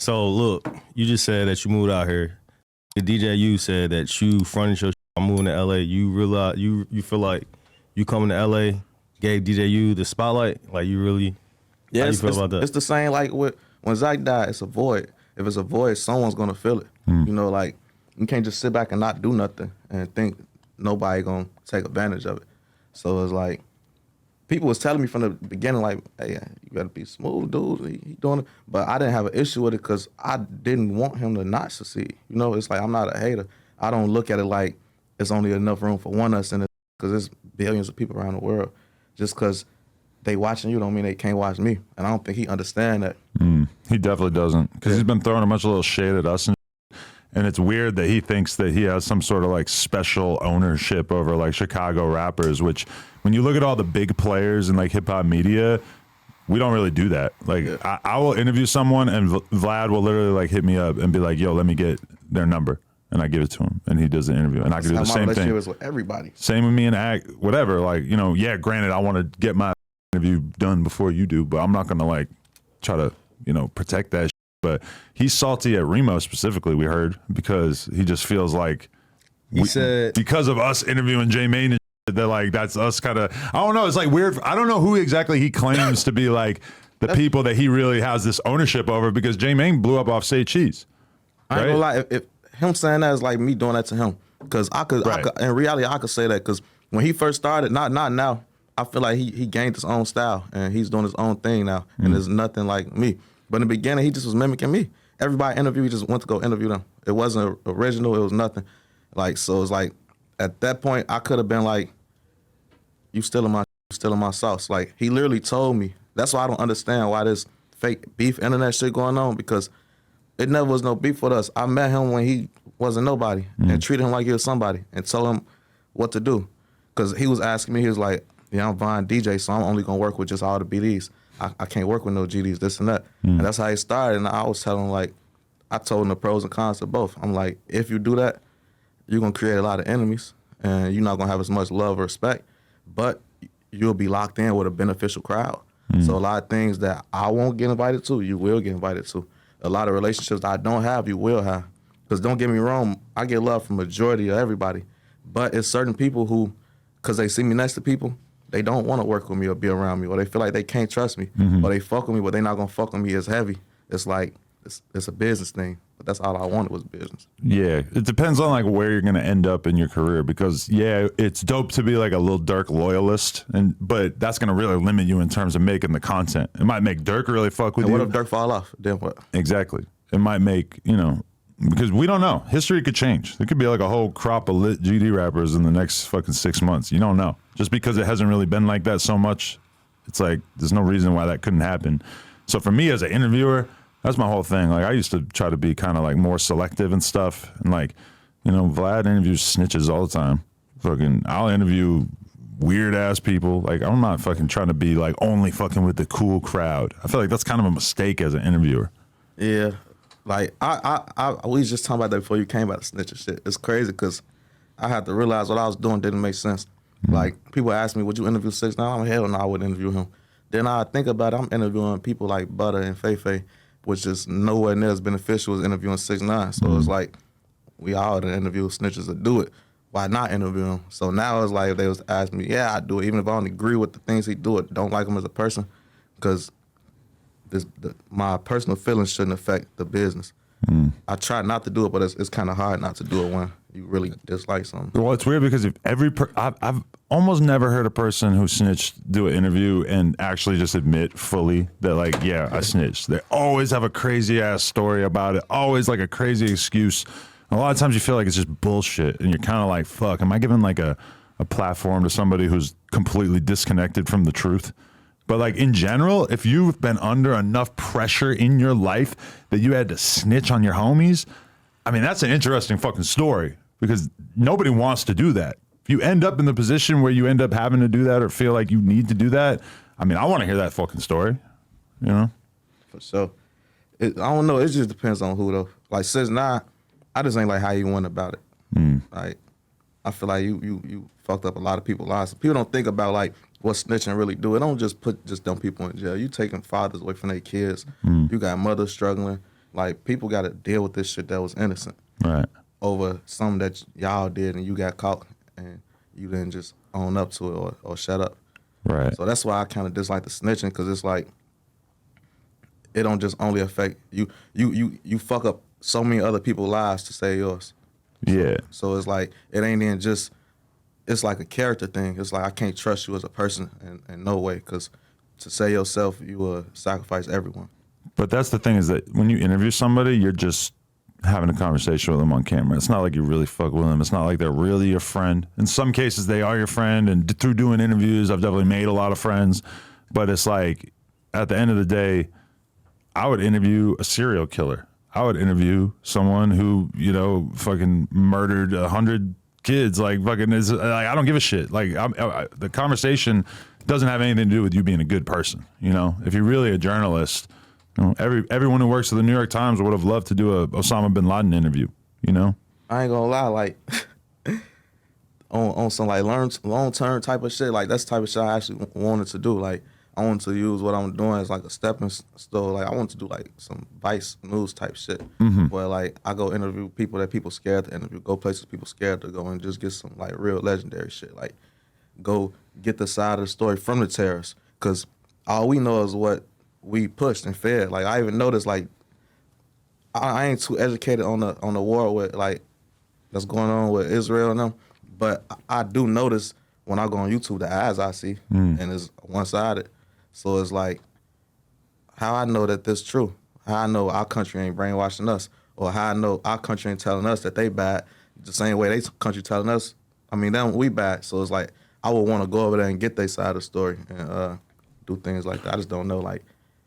So look, you just said that you moved out here. The DJU said that you fronted your I'm moving to LA. You realize you feel like you coming to LA gave DJU the spotlight? Like you really Yeah, how you feel about that? It's the same like when Zach died, it's a void. If it's a void, someone's gonna fill it. You know, like you can't just sit back and not do nothing and think nobody gonna take advantage of it. So it's like people was telling me from the beginning, like, hey, you gotta be smooth, dude. He doing it. But I didn't have an issue with it because I didn't want him to not succeed. You know, it's like I'm not a hater. I don't look at it like it's only enough room for one of us in it because there's billions of people around the world. Just because they watching you don't mean they can't watch me. And I don't think he understand that. He definitely doesn't because he's been throwing a bunch of little shade at us. And it's weird that he thinks that he has some sort of like special ownership over like Chicago rappers, which when you look at all the big players in like hip hop media, we don't really do that. Like I will interview someone and Vlad will literally like hit me up and be like, yo, let me get their number. And I give it to him and he does the interview and I can do the same thing. My relationship is with everybody. Same with me and Act, whatever. Like, you know, yeah, granted, I want to get my interview done before you do, but I'm not going to like try to, you know, protect that shit. But he's salty at Remo specifically, we heard, because he just feels like he said because of us interviewing J Mane and shit, that like that's us kind of, I don't know, it's like weird. I don't know who exactly he claims to be like the people that he really has this ownership over because J Mane blew up off Say Cheese. I ain't gonna lie, if him saying that is like me doing that to him. Because I could, in reality, I could say that because when he first started, not now, I feel like he gained his own style and he's doing his own thing now. And there's nothing like me. But in the beginning, he just was mimicking me. Everybody interviewed, he just went to go interview them. It wasn't original, it was nothing. Like, so it's like, at that point, I could have been like, you stealing my sauce. Like, he literally told me. That's why I don't understand why this fake beef internet shit going on because it never was no beef with us. I met him when he wasn't nobody and treated him like he was somebody and told him what to do. Because he was asking me, he was like, yeah, I'm Vine DJ, so I'm only going to work with just all the BDs. I can't work with no GDs, this and that. And that's how he started. And I was telling him, like, I told him the pros and cons of both. I'm like, if you do that, you're going to create a lot of enemies and you're not going to have as much love or respect, but you'll be locked in with a beneficial crowd. So a lot of things that I won't get invited to, you will get invited to. A lot of relationships I don't have, you will have. Because don't get me wrong, I get love from majority of everybody. But it's certain people who, because they see me next to people, they don't want to work with me or be around me, or they feel like they can't trust me, or they fuck with me, but they not going to fuck with me as heavy. It's like, it's a business thing. But that's all I wanted was business. Yeah, it depends on like where you're going to end up in your career because, yeah, it's dope to be like a Lil Durk loyalist, but that's going to really limit you in terms of making the content. It might make Durk really fuck with And you. what if Durk fall off? Then what? Exactly. It might make, you know, because we don't know. History could change. There could be like a whole crop of lit GD rappers in the next fucking 6 months. You don't know. Just because it hasn't really been like that so much, it's like there's no reason why that couldn't happen. So for me as an interviewer, that's my whole thing. Like I used to try to be kind of like more selective and stuff. And like, you know, Vlad interviews snitches all the time. Fucking, I'll interview weird ass people. Like I'm not fucking trying to be like only fucking with the cool crowd. I feel like that's kind of a mistake as an interviewer. Yeah. Like, we was just talking about that before you came about the snitching shit. It's crazy because I had to realize what I was doing didn't make sense. Like, people ask me, would you interview 6 9? I'm hell no, I wouldn't interview him. Then I think about it, I'm interviewing people like Butter and Feifei, which is nowhere near as beneficial as interviewing 6 9. So it's like, we all done interview snitches that do it. Why not interview him? So now it's like if they was to ask me, yeah, I do it, even if I don't agree with the things he do it, don't like him as a person, because my personal feelings shouldn't affect the business. I try not to do it, but it's kind of hard not to do it when you really dislike something. Well, it's weird because if I've almost never heard a person who snitched do an interview and actually just admit fully that like, yeah, I snitched. They always have a crazy ass story about it, always like a crazy excuse. A lot of times you feel like it's just bullshit and you're kind of like, fuck, am I giving like a platform to somebody who's completely disconnected from the truth? But like in general, if you've been under enough pressure in your life that you had to snitch on your homies, I mean, that's an interesting fucking story because nobody wants to do that. If you end up in the position where you end up having to do that or feel like you need to do that, I mean, I want to hear that fucking story, you know? For sure. I don't know. It just depends on who though. Like 6 9, I just ain't like how you went about it. Like, I feel like you fucked up a lot of people's lives. People don't think about like what snitching really do. It don't just put them people in jail. You taking fathers away from their kids. You got mothers struggling. Like, people got to deal with this shit that was innocent. Right. Over something that y'all did and you got caught and you didn't just own up to it or shut up. Right. So that's why I kind of dislike the snitching, because it's like, it don't just only affect you. You fuck up so many other people's lives to save yours. Yeah. So it's like, it ain't even just, it's like a character thing. It's like, I can't trust you as a person in no way, because to save yourself, you will sacrifice everyone. But that's the thing, is that when you interview somebody, you're just having a conversation with them on camera. It's not like you really fuck with them. It's not like they're really your friend. In some cases, they are your friend, and through doing interviews, I've definitely made a lot of friends. But it's like, at the end of the day, I would interview a serial killer. I would interview someone who, you know, fucking murdered 100 kids. Like, fucking is like, I don't give a shit. Like, the conversation doesn't have anything to do with you being a good person. You know, if you're really a journalist, you know, everyone who works at the New York Times would have loved to do a Osama bin Laden interview. You know, I ain't gonna lie, like on some like long term type of shit. Like, that's the type of shit I actually wanted to do. Like, I wanted to use what I'm doing as like a stepping stone. Like, I want to do like some Vice News type shit, where like I go interview people that people scared to interview, go places people scared to go, and just get some like real legendary shit. Like, go get the side of the story from the terrorists, because all we know is what we pushed and fed. Like, I even noticed, like, I ain't too educated on the war with like that's going on with Israel and them, but I do notice when I go on YouTube the ads I see, and it's one-sided. So it's like, how I know that this true? How I know our country ain't brainwashing us, or how I know our country ain't telling us that they bad the same way they country telling us, I mean, them we bad. So it's like, I would want to go over there and get their side of the story and do things like that. I just don't know, like,